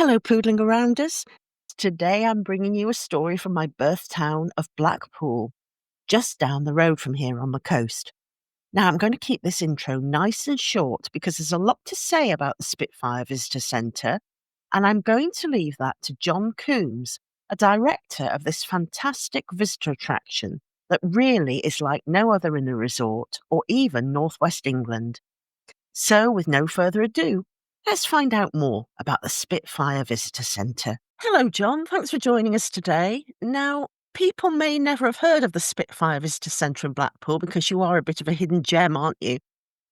Hello, poodling arounders. Today I'm bringing you a story from my birth town of Blackpool, just down the road from here on the coast. Now, I'm going to keep this intro nice and short because there's a lot to say about the Spitfire Visitor Centre, and I'm going to leave that to John Coombes, a director of this fantastic visitor attraction that really is like no other in the resort or even northwest England. So, with no further ado, let's find out more about the Spitfire Visitor Centre. Hello, John. Thanks for joining us today. Now, people may never have heard of the Spitfire Visitor Centre in Blackpool because you are a bit of a hidden gem, aren't you?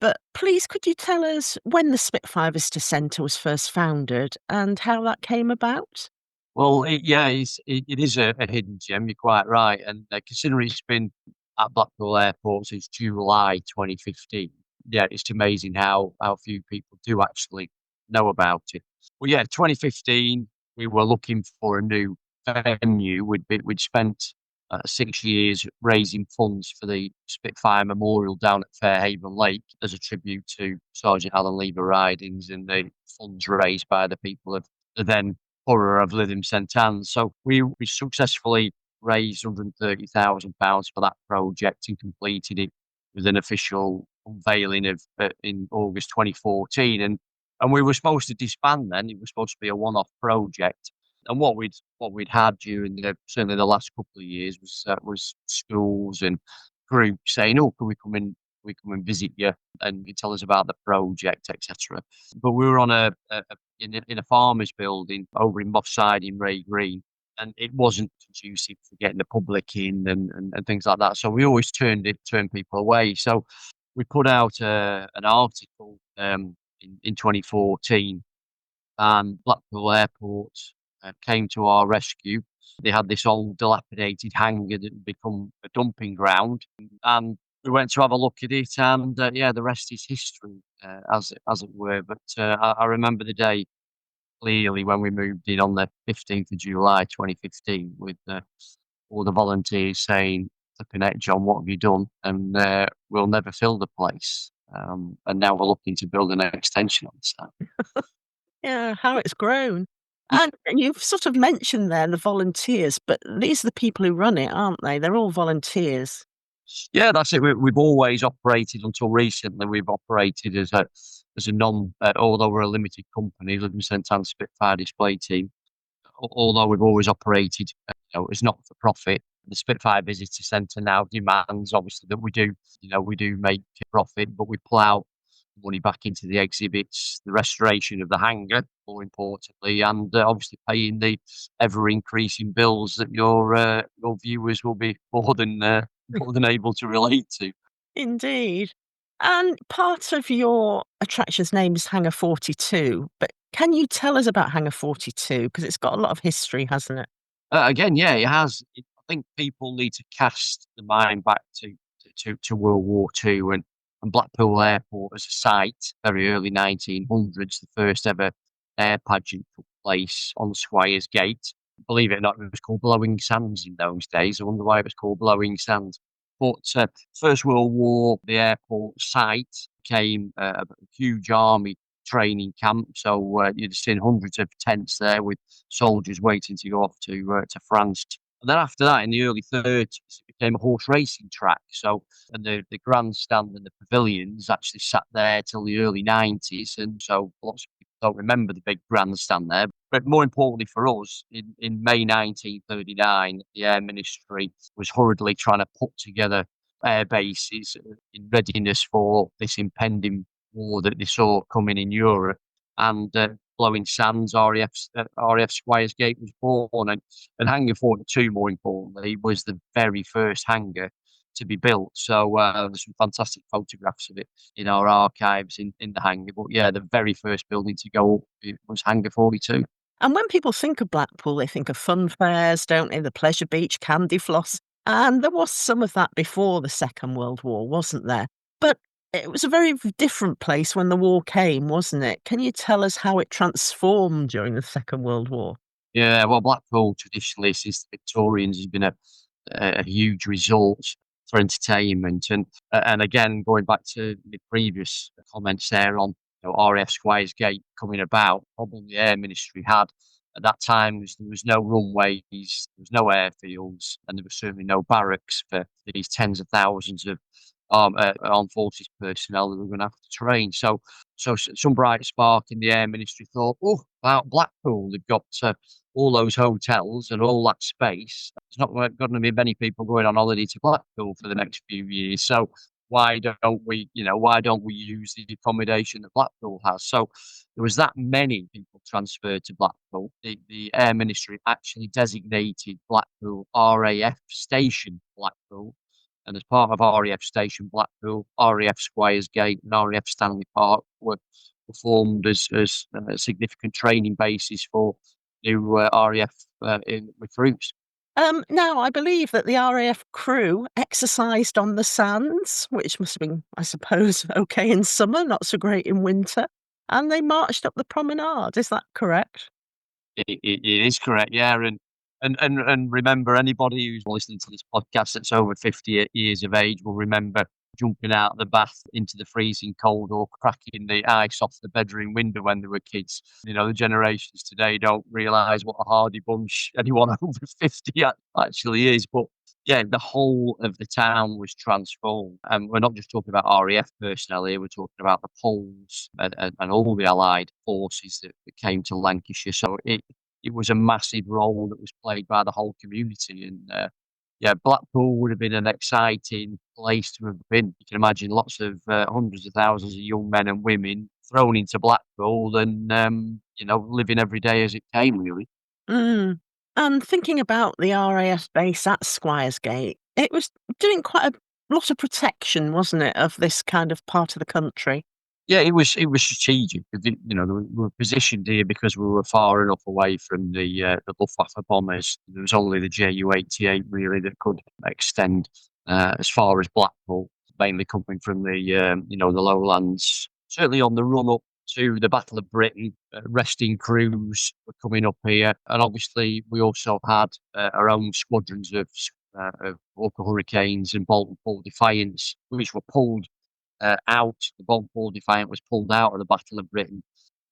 But please, could you tell us when the Spitfire Visitor Centre was first founded and how that came about? Well, it is a hidden gem. You're quite right, and considering it's been at Blackpool Airport since July 2015, yeah, it's amazing how few people do actually know about it. Well, yeah, 2015, we were looking for a new venue. We'd spent 6 years raising funds for the Spitfire Memorial down at Fairhaven Lake as a tribute to Sergeant Alan Lever Ridings and the funds raised by the people of the then horror of Lytham St Anne's. So we successfully raised £130,000 for that project and completed it with an official unveiling of in August 2014. And we were supposed to disband then. It was supposed to be a one-off project. And what we'd had during certainly the last couple of years was schools and groups saying, "Oh, can we come and visit you and you tell us about the project, etc." But we were on in a farmer's building over in Moss Side in Ray Green, and it wasn't conducive for getting the public in and things like that. So we always turned people away. So we put out an article in 2014, and Blackpool Airport came to our rescue. They had this old dilapidated hangar that had become a dumping ground, and we went to have a look at it, and yeah, the rest is history, as it were. But I remember the day clearly when we moved in on the 15th of July 2015 with all the volunteers saying, "Flipping heck, John, what have you done?" And we'll never fill the place. And now we're looking to build an extension on the site. Yeah, how it's grown. And you've sort of mentioned there the volunteers, but these are the people who run it, aren't they? They're all volunteers. Yeah, that's it. We've always operated until recently. We've operated as a although we're a limited company, Living St Anne's Spitfire Display Team. Although we've always operated, as not for profit. The Spitfire Visitor Centre now demands, obviously, that we do make a profit, but we plough money back into the exhibits, the restoration of the hangar, more importantly, and obviously paying the ever increasing bills that your viewers will be more than able to relate to. Indeed. And part of your attraction's name is Hangar 42, but can you tell us about Hangar 42? Because it's got a lot of history, hasn't it? Again, yeah, it has. I think people need to cast the mind back to World War Two and Blackpool Airport as a site, very early 1900s. The first ever air pageant took place on Squires Gate. Believe it or not, it was called Blowing Sands in those days. I wonder why it was called Blowing Sands. But First World War, the airport site became a huge army training camp. So you'd seen hundreds of tents there with soldiers waiting to go off to France. And then after that, in the early 30s, it became a horse racing track. So, and the grandstand and the pavilions actually sat there till the early 90s. And so lots of people don't remember the big grandstand there. But more importantly for us, in May 1939, the Air Ministry was hurriedly trying to put together air bases in readiness for this impending war that they saw coming in Europe. And Blowing Sands, RAF Squires Gate was born. And Hangar 42, more importantly, was the very first hangar to be built. So there's some fantastic photographs of it in our archives in the hangar. But yeah, the very first building to go up it was Hangar 42. And when people think of Blackpool, they think of fun fairs, don't they? The pleasure beach, candy floss. And there was some of that before the Second World War, wasn't there? But it was a very different place when the war came, wasn't it? Can you tell us how it transformed during the Second World War? Yeah, well, Blackpool traditionally, since the Victorians, has been a huge resort for entertainment. And again, going back to the previous comments there on RAF Squires Gate coming about, problem the Air Ministry had at that time was there was no runways, there was no airfields, and there was certainly no barracks for these tens of thousands of armed forces personnel that were going to have to train. So some bright spark in the Air Ministry thought, oh, about Blackpool, they've got all those hotels and all that space. There's not going to be many people going on holiday to Blackpool for the next few years. So why don't we use the accommodation that Blackpool has? So there was that many people transferred to Blackpool. The Air Ministry actually designated Blackpool RAF Station Blackpool. And as part of RAF Station Blackpool, RAF Squires Gate and RAF Stanley Park were formed as significant training bases for new RAF recruits. Now, I believe that the RAF crew exercised on the sands, which must have been, I suppose, okay in summer, not so great in winter, and they marched up the promenade. Is that correct? It is correct, yeah, and remember, anybody who's listening to this podcast that's over 58 years of age will remember jumping out of the bath into the freezing cold or cracking the ice off the bedroom window when they were kids. The generations today don't realise what a hardy bunch anyone over 50 actually is. But yeah, the whole of the town was transformed. And we're not just talking about RAF personnel here, we're talking about the Poles and all the Allied forces that came to Lancashire. So it was a massive role that was played by the whole community. And yeah, Blackpool would have been an exciting place to have been. You can imagine lots of hundreds of thousands of young men and women thrown into Blackpool and, living every day as it came, really. Mm. And thinking about the RAF base at Squires Gate, it was doing quite a lot of protection, wasn't it, of this kind of part of the country? Yeah, it was strategic. We were positioned here because we were far enough away from the Luftwaffe bombers. There was only the Ju-88 really that could extend as far as Blackpool, mainly coming from the lowlands. Certainly on the run up to the Battle of Britain, resting crews were coming up here, and obviously we also had our own squadrons of Hawker Hurricanes and Bolton Paul Defiance, which were pulled out. The Blackpool Defiant was pulled out of the Battle of Britain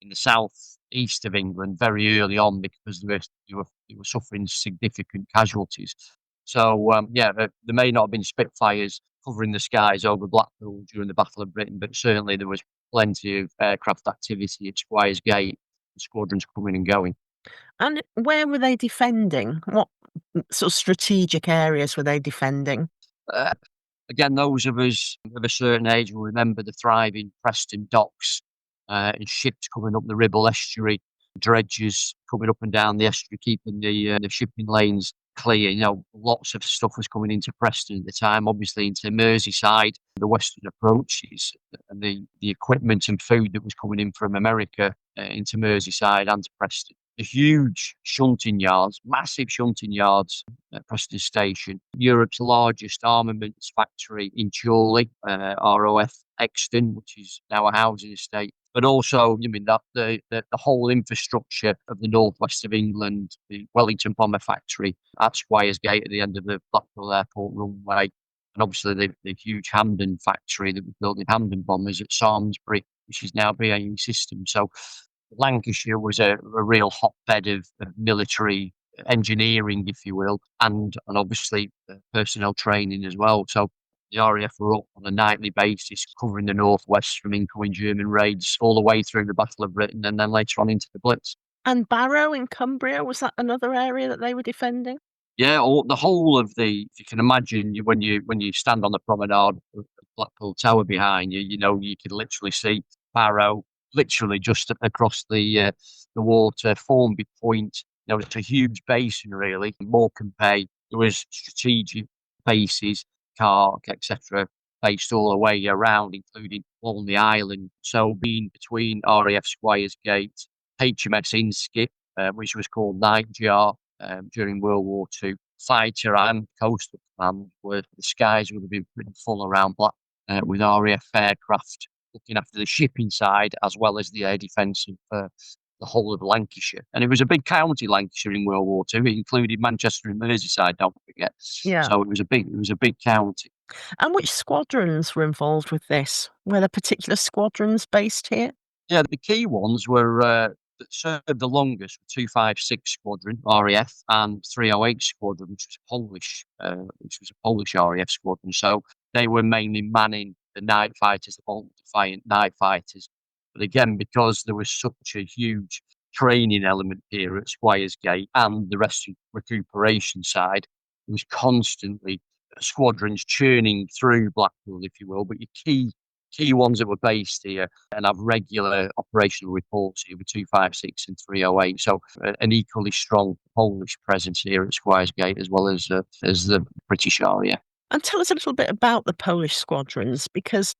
in the south east of England very early on because they were suffering significant casualties. So there may not have been Spitfires covering the skies over Blackpool during the Battle of Britain, but certainly there was plenty of aircraft activity at Squires Gate, squadrons coming and going. And where were they defending? What sort of strategic areas were they defending? Uh, Again, those of us of a certain age will remember the thriving Preston docks and ships coming up the Ribble estuary, dredges coming up and down the estuary, keeping the shipping lanes clear. Lots of stuff was coming into Preston at the time, obviously into Merseyside, the western approaches, and the equipment and food that was coming in from America into Merseyside and to Preston. The huge shunting yards, massive shunting yards at Preston Station, Europe's largest armaments factory in Chorley, ROF Exton, which is now a housing estate. But also, that the whole infrastructure of the northwest of England, the Wellington Bomber Factory at Squires Gate at the end of the Blackpool Airport runway, and obviously the huge Hampden factory that was built in Hampden bombers at Samlesbury, which is now BAE Systems. So Lancashire was a real hotbed of military engineering, if you will, and obviously personnel training as well. So the RAF were up on a nightly basis, covering the northwest from incoming German raids all the way through the Battle of Britain, and then later on into the Blitz. And Barrow in Cumbria, was that another area that they were defending? Yeah, the whole of if you can imagine, when you stand on the promenade of Blackpool Tower behind you, you can literally see Barrow literally just across the water. Formby Point, it's a huge basin really. Morecambe Bay, there was strategic bases, Cark, etc., based all the way around, including Walney Island. So being between RAF Squires Gate, HMS Inskip, which was called Nightjar during World War II, fighter and coastal command, where the skies would have been pretty full around Black with RAF aircraft looking after the shipping side as well as the air defence of the whole of Lancashire. And it was a big county, Lancashire, in World War II. It included Manchester and Merseyside, don't forget. Yeah. So it was a big county. And which squadrons were involved with this? Were there particular squadrons based here? Yeah, the key ones were that served the longest were 256 Squadron RAF and 308 Squadron, which was a Polish RAF squadron. So they were mainly manning the night fighters, the Bolt Defiant night fighters. But again, because there was such a huge training element here at Squires Gate and the rest of recuperation side, there was constantly squadrons churning through Blackpool, if you will. But your key ones that were based here and have regular operational reports here with 256 and 308. So an equally strong Polish presence here at Squires Gate as the British area. And tell us a little bit about the Polish squadrons, because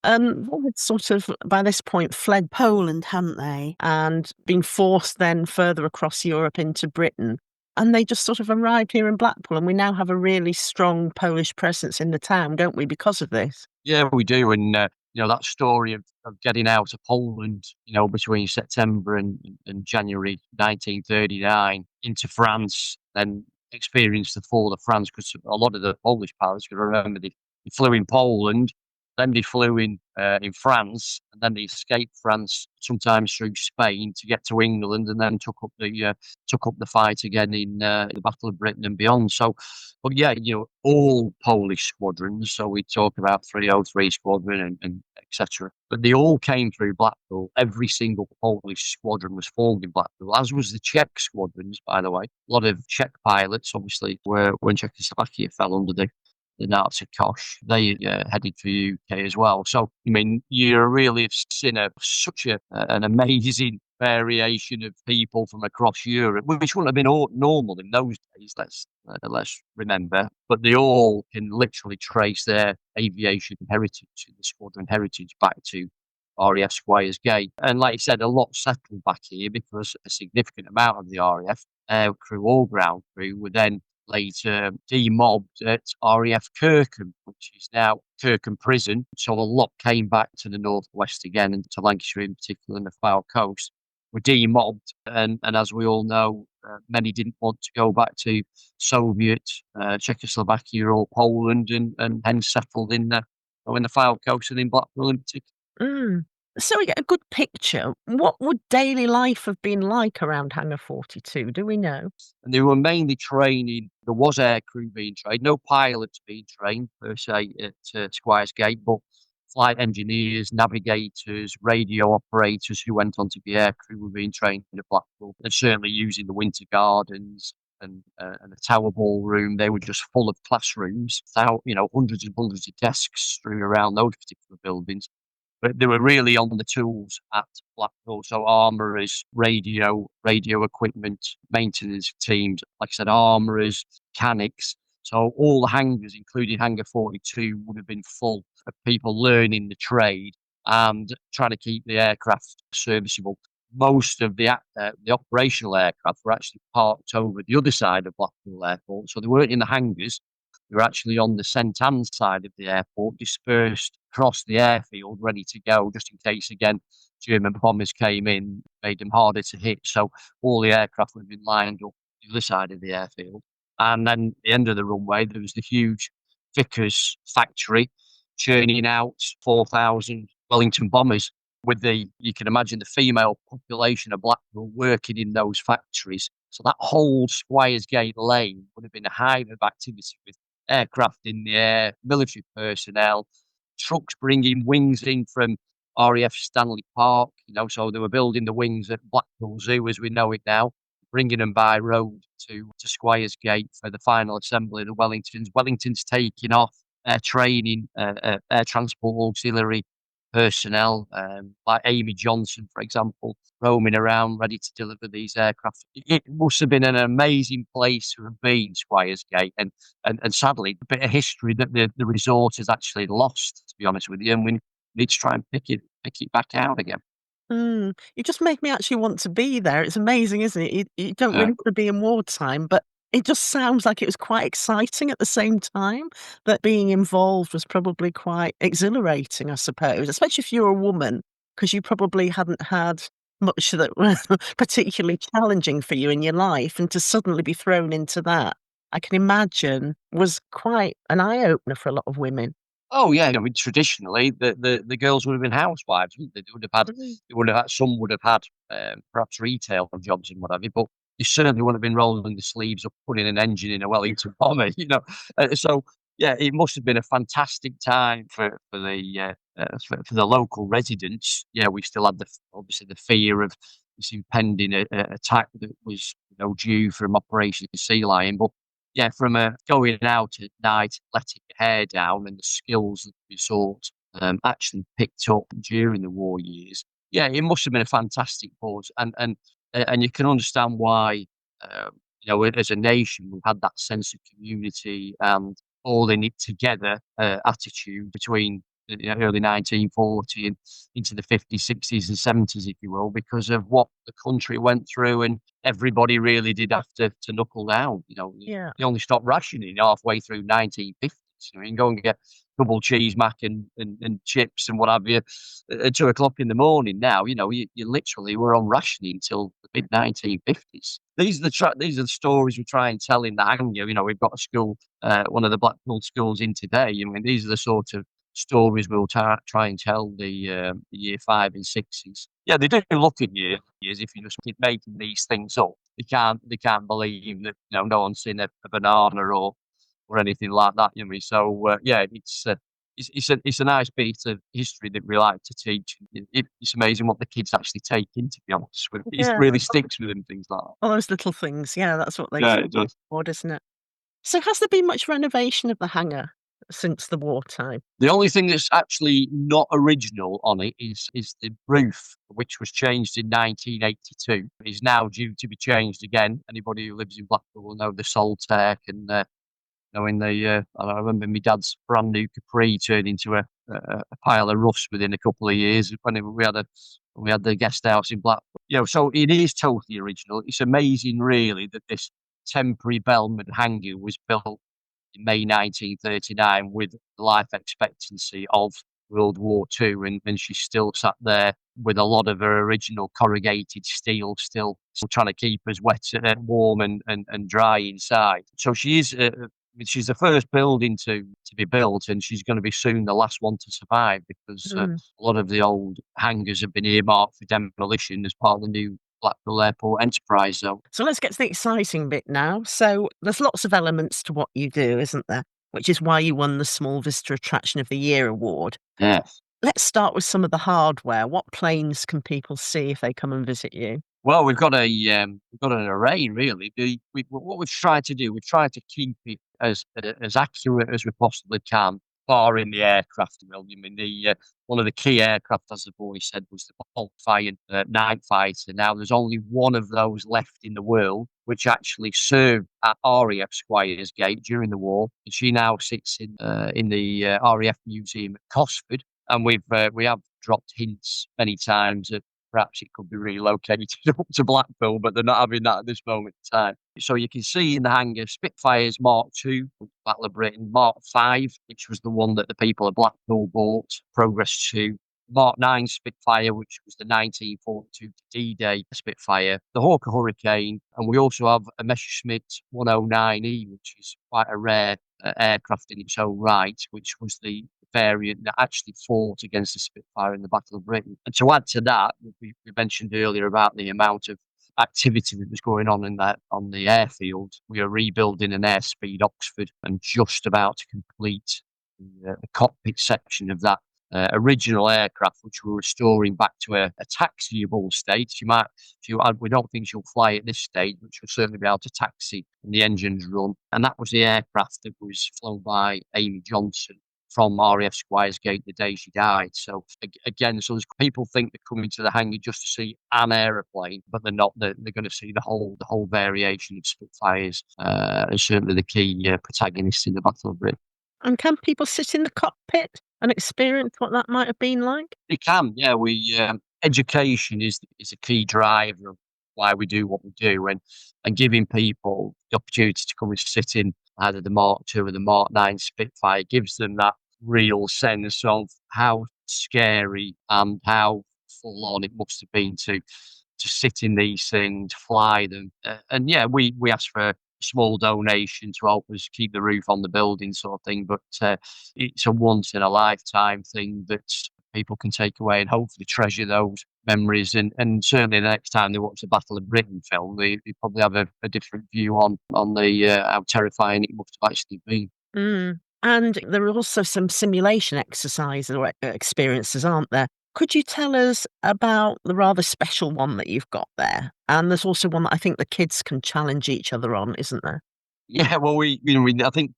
they had sort of, by this point, fled Poland, hadn't they? And been forced then further across Europe into Britain. And they just sort of arrived here in Blackpool, and we now have a really strong Polish presence in the town, don't we, because of this? Yeah, we do. And, that story of getting out of Poland, between September and January 1939 into France, then experienced the fall of France because a lot of the Polish pilots, you remember, they flew in Poland, then they flew in France, and then they escaped France, sometimes through Spain, to get to England, and then took up the fight again in the Battle of Britain and beyond. So, but yeah, all Polish squadrons. So we talk about 303 Squadron and etc. But they all came through Blackpool. Every single Polish squadron was formed in Blackpool, as was the Czech squadrons, by the way. A lot of Czech pilots, obviously, were when Czechoslovakia fell under the Nazi Kosh, they headed for the UK as well. So, I mean, you really have seen such an amazing variation of people from across Europe, which wouldn't have been normal in those days. Let's remember, but they all can literally trace their aviation heritage, the squadron heritage, back to RAF Squires Gate. And like you said, a lot settled back here because a significant amount of the RAF air crew or ground crew were then later demobbed at RAF Kirkham, which is now Kirkham Prison. So a lot came back to the northwest again, and to Lancashire in particular, and the Fylde Coast, were demobbed. And as we all know, many didn't want to go back to Soviet Czechoslovakia or Poland, and hence settled in the Fylde Coast and in Blackpool in particular. Mm. So we get a good picture. What would daily life have been like around Hangar 42? Do we know? And they were mainly training. There was aircrew being trained, no pilots being trained per se at Squires Gate, but flight engineers, navigators, radio operators who went on to be aircrew were being trained at Blackpool, and certainly using the winter gardens and the tower ballroom. They were just full of classrooms, hundreds and hundreds of desks strewn around those particular buildings. But they were really on the tools at Blackpool. So armourers, radio equipment, maintenance teams, like I said, armourers, mechanics. So all the hangars, including Hangar 42, would have been full of people learning the trade and trying to keep the aircraft serviceable. Most of the operational aircraft were actually parked over the other side of Blackpool Airport. So they weren't in the hangars. They were actually on the St Anne's side of the airport, dispersed across the airfield, ready to go, just in case, again, German bombers came in, made them harder to hit. So all the aircraft would have been lined up the other side of the airfield. And then at the end of the runway, there was the huge Vickers factory churning out 4,000 Wellington bombers. You can imagine the female population of Blackpool working in those factories. So that whole Squires Gate lane would have been a hive of activity with aircraft in the air, military personnel, trucks bringing wings in from RAF Stanley Park. So they were building the wings at Blackpool Zoo as we know it now, bringing them by road to Squires Gate for the final assembly of the Wellingtons. Wellingtons taking off, air training, air transport auxiliary personnel, like Amy Johnson, for example, roaming around ready to deliver these aircraft. It must have been an amazing place to have been, Squires Gate, and sadly, a bit of history that the resort has actually lost, to be honest with you, and we need to try and pick it back out again. You just make me actually want to be there. It's amazing, isn't it? You don't Yeah. really want to be in wartime, but it just sounds like it was quite exciting at the same time, that being involved was probably quite exhilarating, I suppose, especially if you're a woman, because you probably hadn't had much that was particularly challenging for you in your life, and to suddenly be thrown into that, I can imagine was quite an eye-opener for a lot of women. Oh yeah, I mean traditionally the girls would have been housewives, wouldn't they? Mm. They would have had, some would have had perhaps retail jobs and whatever, but they certainly wouldn't have been rolling the sleeves up, putting an engine in a Wellington bomber, you know. So yeah, it must have been a fantastic time for the local residents. Yeah, we still had obviously the fear of this impending attack that was, you know, due from Operation Sea Lion, but yeah, from going out at night, letting your hair down, and the skills that we sought actually picked up during the war years. Yeah, it must have been a fantastic pause, and you can understand why. You know, as a nation, we've had that sense of community and all in it together attitude between the early 1940 and into the 50s, 60s, and 70s, if you will, because of what the country went through, and everybody really did have to knuckle down. You know, Yeah. you only stopped rationing halfway through 1950s. You know, you can go and get double cheese mac and chips and what have you at 2 o'clock in the morning. Now, you know, you literally were on rationing until the mid 1950s. These are the stories we try and tell in the Hangar. You know, we've got a school, one of the Blackpool schools in today. I mean, these are the sort of stories we'll try and tell the year five and sixes. Yeah, they do look at you as if you just keep making these things up. They can't believe that, you know, no one's seen a banana or anything like that. You know, so yeah, it's a nice bit of history that we like to teach. It's amazing what the kids actually take in. To be honest with you, it Yeah. really sticks with them, things like that. All those little things. Yeah, that's what they Yeah, say it does. for, isn't it? So has there been much renovation of the hangar since the wartime? The only thing that's actually not original on it is the roof, which was changed in 1982. Is now due to be changed again. Anybody who lives in Blackpool will know the Soltec and knowing I remember my dad's brand new Capri turned into a pile of rust within a couple of years when we had the guest house in Blackpool. You know, so it is totally original. It's amazing, really, that this temporary Bellman hangar was built in May 1939 with the life expectancy of World War II, and she's still sat there with a lot of her original corrugated steel still trying to keep us wet, warm, and dry inside. So she is. I mean, she's the first building to be built, and she's going to be soon the last one to survive because Mm. a lot of the old hangars have been earmarked for demolition as part of the new Blackpool Airport enterprise zone. So let's get to the exciting bit now. So there's lots of elements to what you do, isn't there? Which is why you won the Small Visitor Attraction of the Year award. Yeah. Let's start with some of the hardware. What planes can people see if they come and visit you? Well, we've got an array really. What we've tried to do, we've tried to keep it as accurate as we possibly can, barring the aircraft. Well, I mean, one of the key aircraft, as the boy said, was the Spitfire night fighter. Now, there's only one of those left in the world, which actually served at RAF Squires Gate during the war, and she now sits in the RAF Museum at Cosford. And we have dropped hints many times at perhaps it could be relocated up to Blackpool, but they're not having that at this moment in time. So you can see in the hangar Spitfires Mark II, Battle of Britain, Mark V, which was the one that the people of Blackpool bought, Progress 2, Mark 9 Spitfire, which was the 1942 D-Day Spitfire, the Hawker Hurricane, and we also have a Messerschmitt 109E, which is quite a rare aircraft in its own right, which was the variant that actually fought against the Spitfire in the Battle of Britain. And to add to that, we mentioned earlier about the amount of activity that was going on in that on the airfield. We are rebuilding an airspeed Oxford and just about to complete the cockpit section of that original aircraft, which we're restoring back to a taxiable state. We don't think she'll fly at this stage, but she'll certainly be able to taxi when the engines run. And that was the aircraft that was flown by Amy Johnson from RAF Squires Gate the day she died. So again, so there's people think they're coming to the hangar just to see an aeroplane, but they're not. They're going to see the whole variation of Spitfires, and certainly the key protagonists in the Battle of Britain. And can people sit in the cockpit and experience what that might have been like? They can, yeah. We education is a key driver of why we do what we do, and giving people the opportunity to come and sit in either the Mark II or the Mark 9 Spitfire gives them that real sense of how scary and how full on it must have been to sit in these things, fly them, and yeah, we ask for small donation to help us keep the roof on the building sort of thing. But it's a once in a lifetime thing that people can take away and hopefully treasure those memories. And certainly the next time they watch the Battle of Britain film, they probably have a different view on the how terrifying it must have actually been. Mm. And there are also some simulation exercises or experiences, aren't there? Could you tell us about the rather special one that you've got there? And there's also one that I think the kids can challenge each other on, isn't there? Yeah, well, I think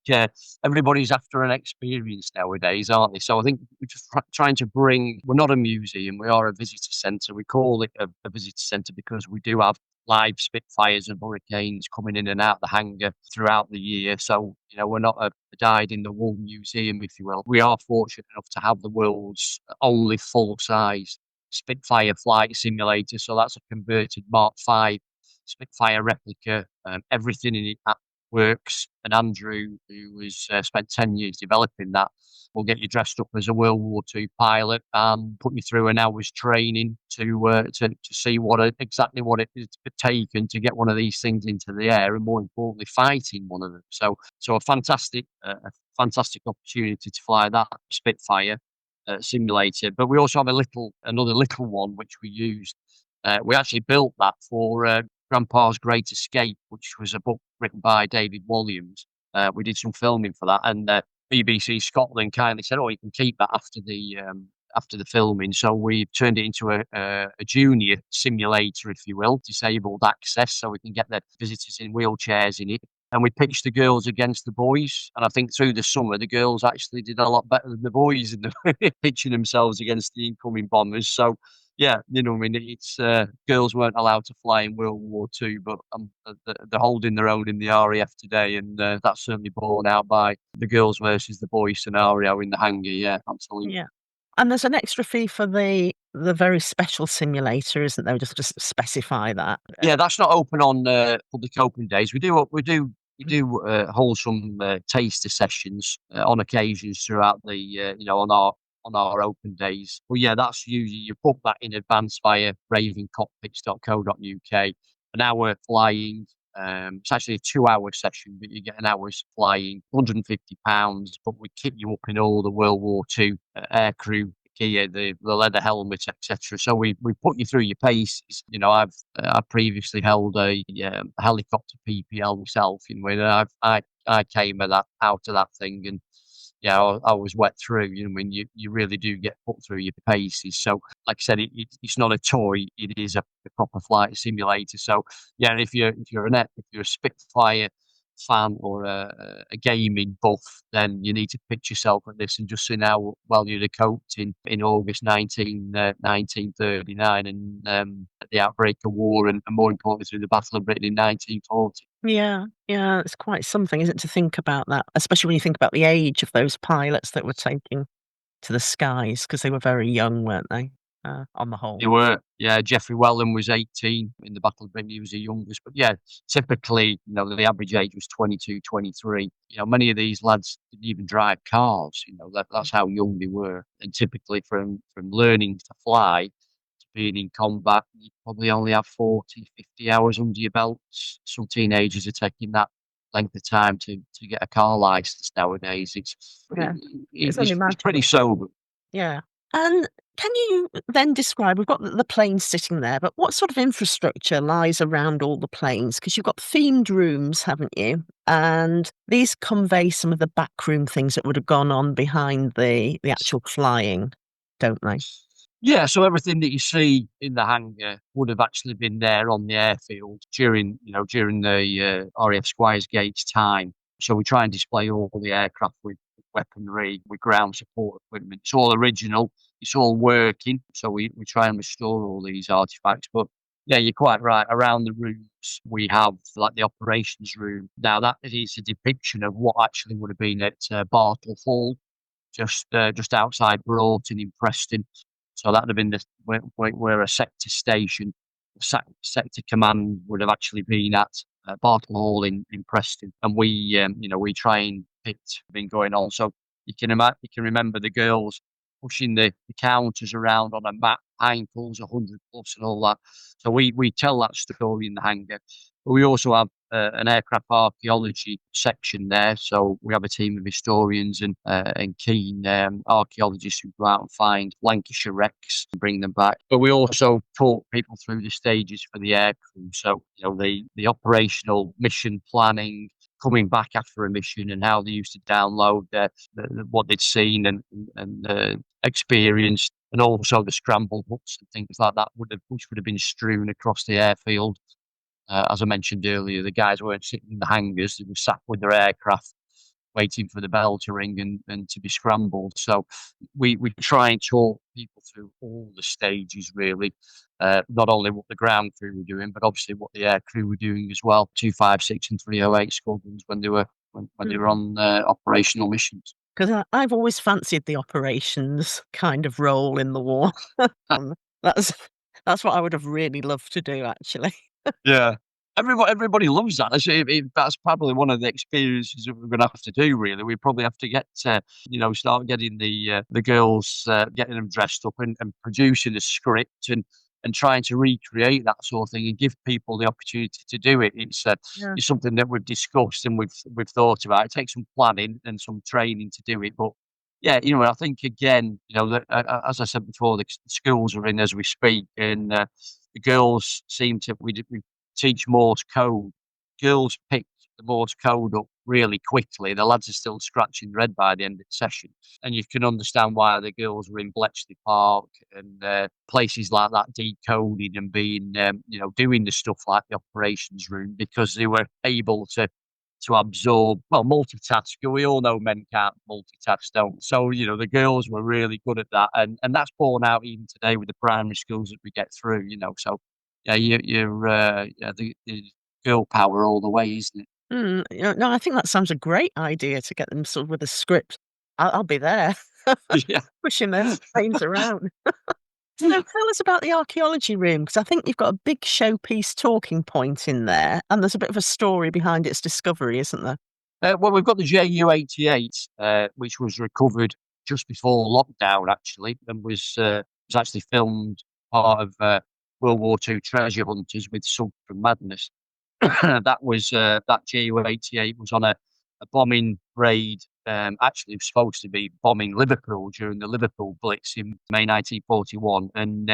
everybody's after an experience nowadays, aren't they? So I think we're just trying to bring. We're not a museum; we are a visitor centre. We call it a visitor centre because we do have live Spitfires and Hurricanes coming in and out the hangar throughout the year. So we're not a dyed-in-the-wool museum, if you will. We are fortunate enough to have the world's only full-size Spitfire flight simulator. So that's a converted Mark V Spitfire replica. Everything in it works. And Andrew, who has spent 10 years developing that, will get you dressed up as a World War II pilot and put you through an hour's training to see exactly what it is taken to get one of these things into the air, and more importantly, fighting one of them. So a fantastic opportunity to fly that Spitfire simulator. But we also have another little one which we used. We actually built that for Grandpa's Great Escape, which was a book written by David Walliams. We did some filming for that, and BBC Scotland kindly said, "Oh, you can keep that after the filming." So we turned it into a junior simulator, if you will, disabled access, so we can get the visitors in wheelchairs in it. And we pitched the girls against the boys, and I think through the summer the girls actually did a lot better than the boys in the pitching themselves against the incoming bombers. So yeah, I mean, it's girls weren't allowed to fly in World War II, but they're holding their own in the RAF today, and that's certainly borne out by the girls versus the boys scenario in the hangar. Yeah, absolutely. Yeah. And there's an extra fee for the very special simulator, isn't there? Just specify that. Yeah, that's not open on public open days. We do hold some taster sessions on occasions throughout the on our open days. Well, yeah, that's usually you book that in advance via ravencockpits.co.uk. An hour flying. It's actually a 2 hour session, but you get an hour's flying, £150. But we keep you up in all the World War II aircrew gear, the leather helmet, etc. So we put you through your paces. I previously held a helicopter PPL myself, and I came out of that thing, and yeah, I was wet through. When you really do get put through your paces. So, like I said, it's not a toy; it is a proper flight simulator. So, yeah, if you're a Spitfire fan or a gaming buff, then you need to pitch yourself at this and just see now well you'd have coped in August 1939 and at the outbreak of war and more importantly through the Battle of Britain in 1940. Yeah, yeah, it's quite something, isn't it, to think about that, especially when you think about the age of those pilots that were taking to the skies because they were very young, weren't they, on the They whole? were, yeah. Jeffrey Wellen was 18 in the Battle of Britain. He was the youngest, but yeah, typically, the average age was 22, 23. Many of these lads didn't even drive cars. That's how young they were. And typically, from learning to fly to being in combat, you probably only have 40, 50 hours under your belts. Some teenagers are taking that length of time to get a car license nowadays. Yeah, it's It's pretty unimaginable. sober. Yeah. And can you then describe we've got the planes sitting there, but what sort of infrastructure lies around all the planes? Because 'Cause you've got themed rooms, haven't you? And these convey some of the backroom things that would have gone on behind the actual flying, don't they? Yeah, so everything that you see in the hangar would have actually been there on the airfield during the RAF Squires Gates time. So we try and display all the aircraft with weaponry, with ground support equipment. It's all original. It's all working. So we try and restore all these artifacts. But yeah, you're quite right. Around the rooms, we have like the operations room. Now that is a depiction of what actually would have been at Bartle Hall, just outside Broughton in Preston. So that would have been where a sector station, sector command would have actually been at Bartle Hall in Preston, and we try and picked been going on. So you can remember the girls pushing the counters around on a mat, pine pulls 100 plus and all that. So we tell that story in the hangar, but we also have an aircraft archaeology section there. So we have a team of historians and keen archaeologists who go out and find Lancashire wrecks and bring them back. But we also talk people through the stages for the aircrew. So, the operational mission planning, coming back after a mission, and how they used to download what they'd seen and experienced, and also the scramble huts and things like that which would have been strewn across the airfield. As I mentioned earlier, the guys weren't sitting in the hangars; they were sat with their aircraft, waiting for the bell to ring and to be scrambled. So we try and talk people through all the stages, really, not only what the ground crew were doing, but obviously what the air crew were doing as well. 256 and 308 squadrons when they were on operational missions. Because I've always fancied the operations kind of role in the war. That's that's what I would have really loved to do, actually. Yeah. Everybody loves that. That's probably one of the experiences that we're going to have to do. Really, we probably have to start getting the girls, getting them dressed up and producing a script and trying to recreate that sort of thing and give people the opportunity to do it. Yeah. It's something that we've discussed and we've thought about. It takes some planning and some training to do it, but yeah, I think again, as I said before, the schools are in as we speak, and the girls seem to we teach Morse code. Girls pick the Morse code up really quickly. The lads are still scratching their head by the end of the session, and you can understand why the girls were in Bletchley Park and places like that, decoding and being, doing the stuff like the operations room, because they were able to absorb, well, multitask. We all know men can't multitask, don't. So, the girls were really good at that. And that's borne out even today with the primary schools that we get through, So, yeah, the girl power all the way, isn't it? No, I think that sounds a great idea to get them sort of with a script. I'll be there Yeah. pushing those planes around. So tell us about the archaeology room, because I think you've got a big showpiece talking point in there, and there's a bit of a story behind its discovery, isn't there? Well, we've got the Ju-88, which was recovered just before lockdown, actually, and was actually filmed part of World War II treasure hunters with Sub from Madness. That Ju-88 was on a bombing raid. Actually, it was supposed to be bombing Liverpool during the Liverpool Blitz in May 1941, and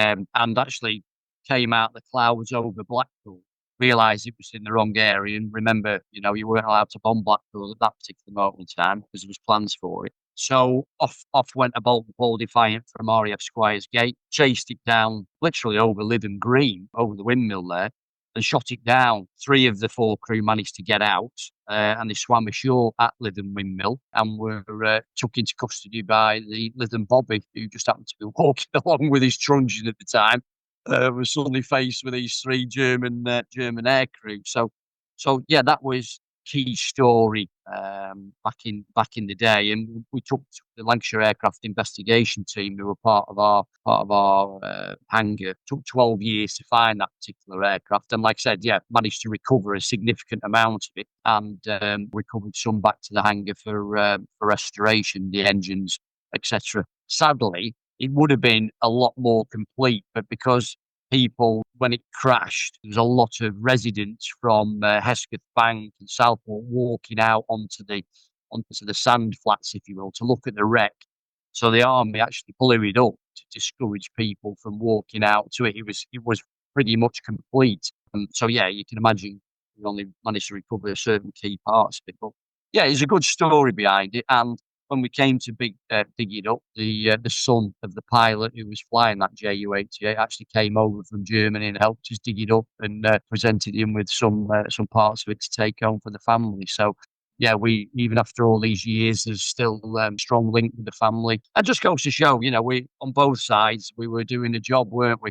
actually came out the clouds over Blackpool. Realised it was in the wrong area, and remember, you weren't allowed to bomb Blackpool at that particular moment in time because there was plans for it. So off went a bolt ball Defiant from RAF Squires Gate, chased it down literally over Lytham Green, over the windmill there, and shot it down. 3 of the 4 crew managed to get out, and they swam ashore at Lytham Windmill and were took into custody by the Lytham Bobby, who just happened to be walking along with his truncheon at the time. Was suddenly faced with these 3 German air crew. So yeah, that was key story back in the day, and we took the Lancashire Aircraft Investigation Team, who were part of our hangar. Took 12 years to find that particular aircraft, and like I said, yeah, managed to recover a significant amount of it, and recovered some back to the hangar for restoration, the engines, etc. Sadly, it would have been a lot more complete, but because people, when it crashed, there was a lot of residents from Hesketh Bank and Southport walking out onto the sand flats, if you will, to look at the wreck. So the army actually blew it up to discourage people from walking out to it. It was pretty much complete. So yeah, you can imagine we only managed to recover certain key parts of it. But yeah, there's a good story behind it. And when we came to dig it up, the son of the pilot who was flying that Ju-88 actually came over from Germany and helped us dig it up and presented him with some parts of it to take home for the family. So yeah, we, even after all these years, there's still strong link with the family. And just goes to show, we, on both sides, we were doing a job, weren't we?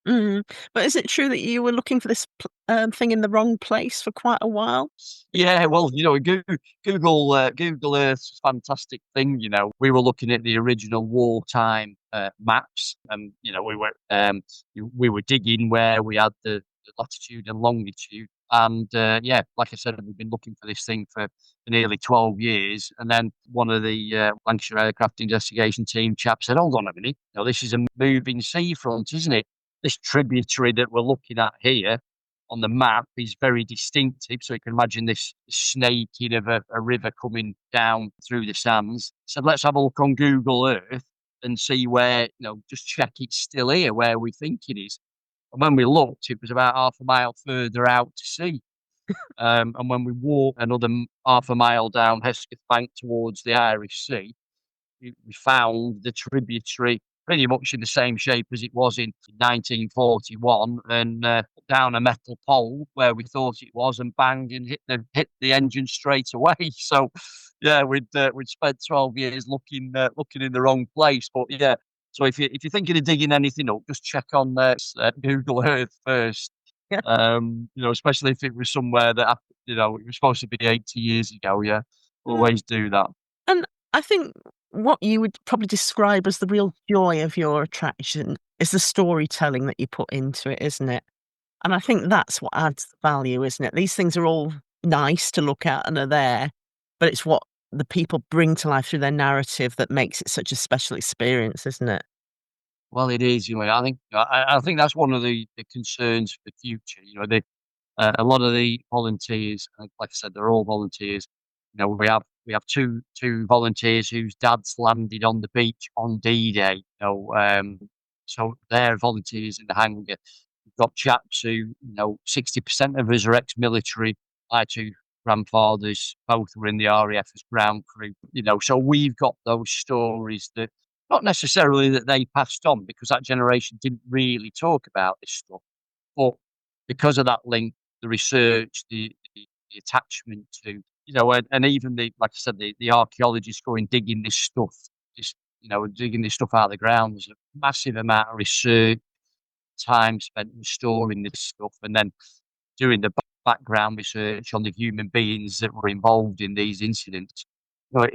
Mm. But is it true that you were looking for this thing in the wrong place for quite a while? Yeah, well, Google Earth's a fantastic thing. We were looking at the original wartime maps, and we were digging where we had the latitude and longitude. And yeah, like I said, we've been looking for this thing for nearly 12 years. And then one of the Lancashire Aircraft Investigation Team chaps said, "Hold on a minute, this is a moving seafront, isn't it? This tributary that we're looking at here." on the map is very distinctive. So you can imagine this snaking of a river coming down through the sands. So let's have a look on Google Earth and see where, just check it's still here where we think it is. And when we looked, it was about half a mile further out to sea. And when we walked another half a mile down Hesketh Bank towards the Irish Sea, we found the tributary pretty much in the same shape as it was in 1941, and down a metal pole where we thought it was, and bang, and hit the engine straight away. So, yeah, we'd spent 12 years looking in the wrong place. But yeah, so if you're thinking of digging anything up, just check on Google Earth first. Yeah. Especially if it was somewhere that it was supposed to be 80 years ago. Yeah, always do that. And I think what you would probably describe as the real joy of your attraction is the storytelling that you put into it, isn't it? And I think that's what adds the value, isn't it? These things are all nice to look at and are there, but it's what the people bring to life through their narrative that makes it such a special experience, isn't it? Well, it is. I think that's one of the concerns for the future. A lot of the volunteers, like I said, they're all volunteers. We have two volunteers whose dads landed on the beach on D-Day. So they're volunteers in the hangar. We've got chaps who, 60% of us are ex-military. My two grandfathers both were in the RAF as ground crew. So we've got those stories that not necessarily that they passed on, because that generation didn't really talk about this stuff, but because of that link, the research, the attachment to, and even like I said, the archaeologists going digging this stuff, just, digging this stuff out of the ground. There's a massive amount of research, time spent restoring this stuff, and then doing the background research on the human beings that were involved in these incidents. I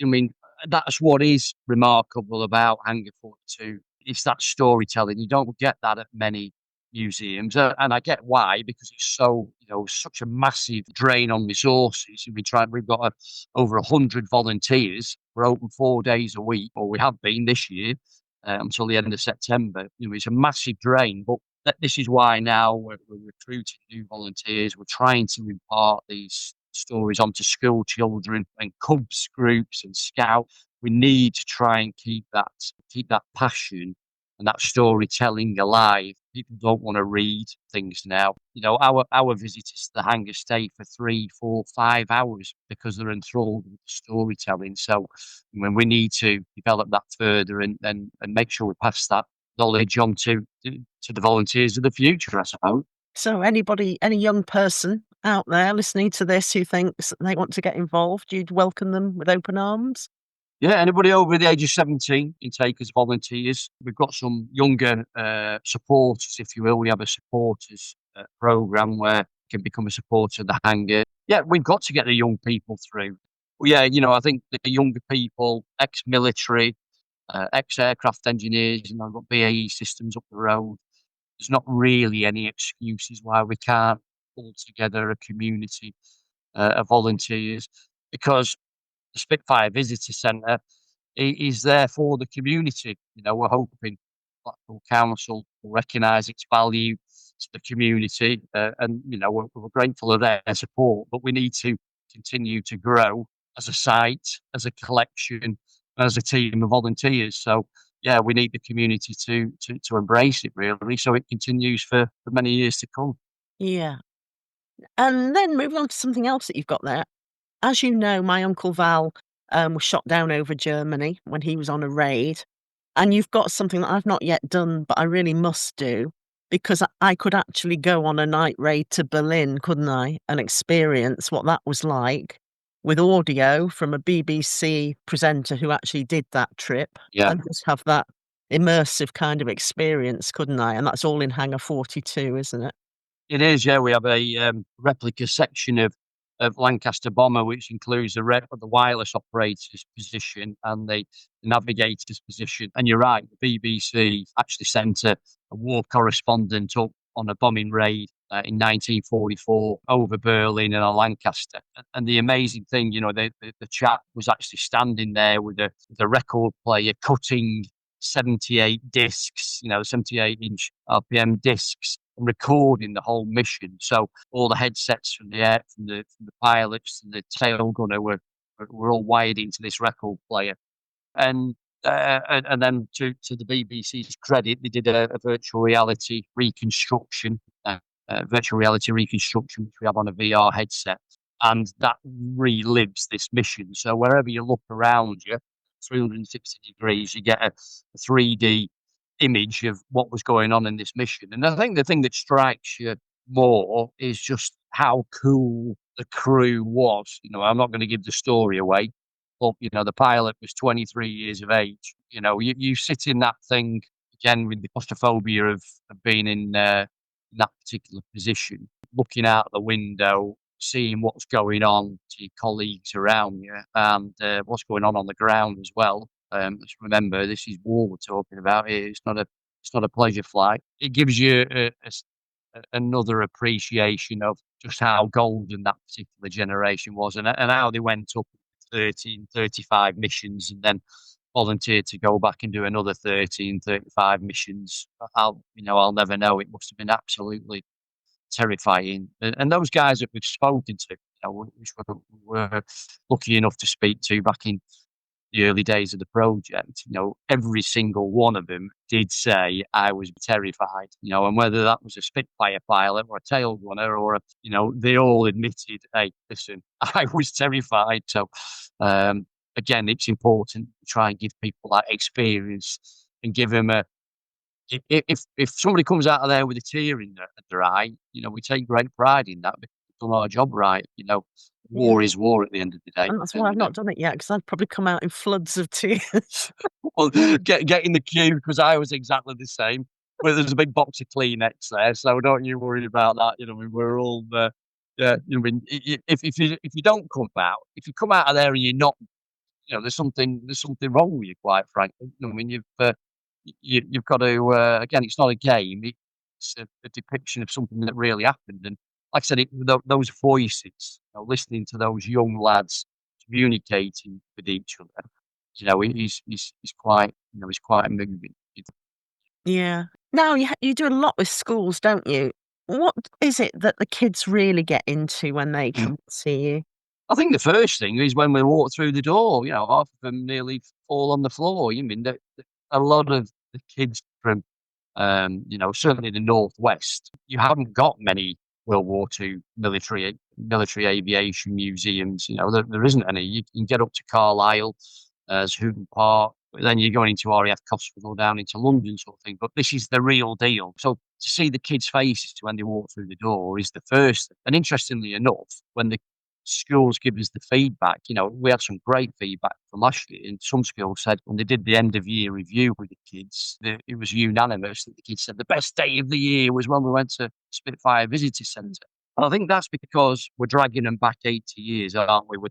mean, that's what is remarkable about Hangar 42. It's that storytelling. You don't get that at many museums, and I get why, because it's such a massive drain on resources. We've got over 100 volunteers. We're open 4 days a week, or we have been this year until the end of September. It's a massive drain, but this is why now we're recruiting new volunteers. We're trying to impart these stories onto school children and Cubs groups and Scout. We need to try and keep that passion and that storytelling alive. People don't want to read things now. Our visitors to the hangar stay for 3, 4, 5 hours because they're enthralled with the storytelling. So when we need to develop that further and make sure we pass that knowledge on to the volunteers of the future, I suppose. So anybody, any young person out there listening to this who thinks that they want to get involved, you'd welcome them with open arms? Yeah, anybody over the age of 17 can take as volunteers. We've got some younger supporters, if you will. We have a supporters program where you can become a supporter of the hangar. Yeah, we've got to get the young people through. Well, yeah, I think the younger people, ex-military, ex-aircraft engineers, I've got BAE systems up the road. There's not really any excuses why we can't pull together a community of volunteers, because the Spitfire Visitor Centre is there for the community. We're hoping Blackpool Council will recognise its value to the community, and we're grateful of their support. But we need to continue to grow as a site, as a collection, as a team of volunteers. So yeah, we need the community to embrace it, really, so it continues for many years to come. Yeah. And then moving on to something else that you've got there. As you know, my uncle Val was shot down over Germany when he was on a raid. And you've got something that I've not yet done, but I really must do, because I could actually go on a night raid to Berlin, couldn't I, and experience what that was like with audio from a BBC presenter who actually did that trip, Yeah. and just have that immersive kind of experience, couldn't I? And that's all in Hangar 42, isn't it? It is, yeah. We have a replica section of Lancaster Bomber, which includes the wireless operator's position and the navigator's position. And you're right, the BBC actually sent a war correspondent up on a bombing raid in 1944 over Berlin and Lancaster. And the amazing thing, the chap was actually standing there with the record player cutting 78 discs, 78-inch RPM discs and recording the whole mission. So all the headsets from the pilots and the tail gunner were all wired into this record player. And and then to the BBC's credit, they did a virtual reality reconstruction, which we have on a VR headset, and that relives this mission. So wherever you look around you, 360 degrees, you get a 3D image of what was going on in this mission. And I think the thing that strikes you more is just how cool the crew was. I'm not going to give the story away, but the pilot was 23 years of age. You sit in that thing again with the claustrophobia of being in that particular position, looking out the window, seeing what's going on to your colleagues around you, and what's going on the ground as well. Let's remember, this is war we're talking about. It's not a pleasure flight. It gives you another appreciation of just how golden that particular generation was, and how they went up 13, 35 missions, and then volunteered to go back and do another 13, 35 missions. I'll never know. It must have been absolutely terrifying. And those guys that we've spoken to, which we were lucky enough to speak to back in the early days of the project, every single one of them did say, I was terrified, and whether that was a Spitfire pilot or a tail gunner they all admitted, hey, listen, I was terrified. So, again, it's important to try and give people that experience and give them if somebody comes out of there with a tear in their eye, we take great pride in that because we've done our job right. Yeah. War is war at the end of the day. And that's why I've not done it yet, because I'd probably come out in floods of tears. Well, get in the queue, because I was exactly the same. Well, there's a big box of Kleenex there, so don't you worry about that. We're all yeah. If you don't come out, if you come out of there and you're not, there's something wrong with you, quite frankly. You've got to again, it's not a game. It's a depiction of something that really happened. And like I said, those voices, listening to those young lads communicating with each other, he's quite, he's quite moving. Yeah. Now, you do a lot with schools, don't you? What is it that the kids really get into when they come to see you? I think the first thing is when we walk through the door. Half of them nearly fall on the floor. A lot of the kids from, certainly the Northwest, you haven't got many World War II military aviation museums. There isn't any. You can get up to Carlisle, as Hooton Park, but then you're going into RAF Hospital down into London, sort of thing. But this is the real deal. So to see the kids' faces when they walk through the door is the first thing. And interestingly enough, when the schools give us the feedback, we had some great feedback from last year. And some schools said when they did the end of year review with the kids, it was unanimous that the kids said the best day of the year was when we went to Spitfire Visitor Centre. And I think that's because we're dragging them back 80 years, aren't we? We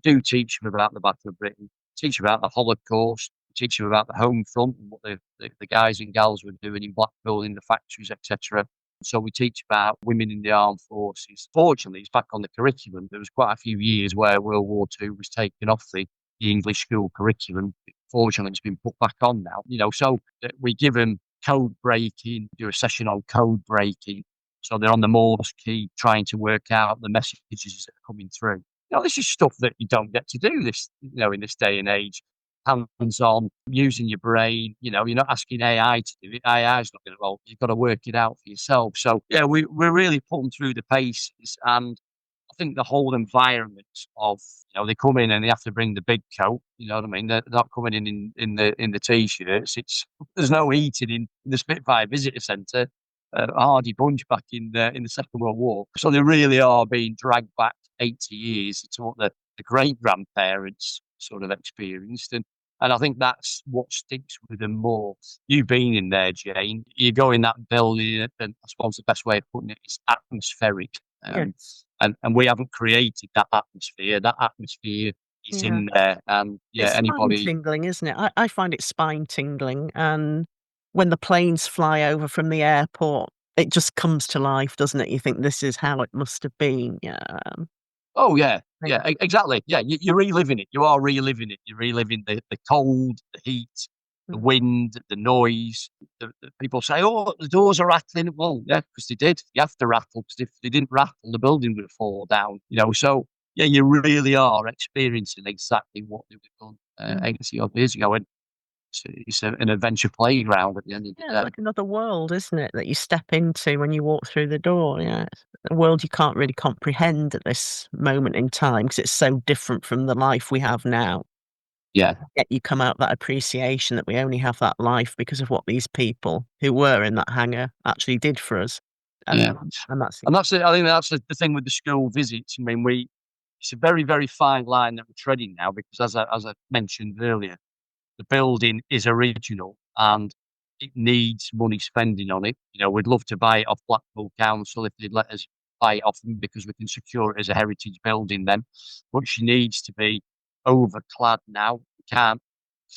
do teach them about the Battle of Britain, teach them about the Holocaust, teach them about the home front and what the guys and gals were doing in Blackpool in the factories, etc. So we teach about women in the armed forces. Fortunately, it's back on the curriculum. There was quite a few years where World War II was taken off the English school curriculum. Fortunately, it's been put back on now. So we give them code breaking, do a session on code breaking. So they're on the Morse key trying to work out the messages that are coming through. This is stuff that you don't get to do in this day and age. Hands on, using your brain. You're not asking AI to do it. AI's not going to. Well, you've got to work it out for yourself. So yeah, we're really putting through the paces, and I think the whole environment of they come in and they have to bring the big coat. You know what I mean? They're not coming in the t-shirts. There's no heating in the Spitfire Visitor Centre. Hardy bunch back in the Second World War. So they really are being dragged back 80 years to what the great grandparents sort of experienced. And I think that's what sticks with them more. You've been in there, Jane. You go in that building, and I suppose the best way of putting it is atmospheric. Yes. And we haven't created that atmosphere. That atmosphere is Yeah. in there. And yeah, It's anybody. spine-tingling, isn't it? I find it spine-tingling, and when the planes fly over from the airport, it just comes to life, doesn't it? You think, "This is how it must have been." Yeah, Oh yeah, think exactly. Yeah, you're reliving it. You are reliving it. You're reliving the cold, the heat, the Mm. wind, the noise. The people say, "Oh, the doors are rattling." Well, yeah, because they did. You have to rattle because if they didn't rattle, the building would fall down. So yeah, you really are experiencing exactly what they were done Mm. 80 odd years ago, and an adventure playground at the end of the Yeah, it's day. like another world, isn't it, that you step into when you walk through the door, yeah. It's a world you can't really comprehend at this moment in time because it's so different from the life we have now. Yeah, Yet you come out that appreciation that we only have that life because of what these people who were in that hangar actually did for us. And yeah. and that's And that's it. I think that's the thing with the school visits. I mean, it's a very, very fine line that we're treading now because, as I mentioned earlier, the building is original and it needs money spending on it. We'd love to buy it off Blackpool Council if they'd let us buy it off them because we can secure it as a heritage building then. But she needs to be overclad now. We can't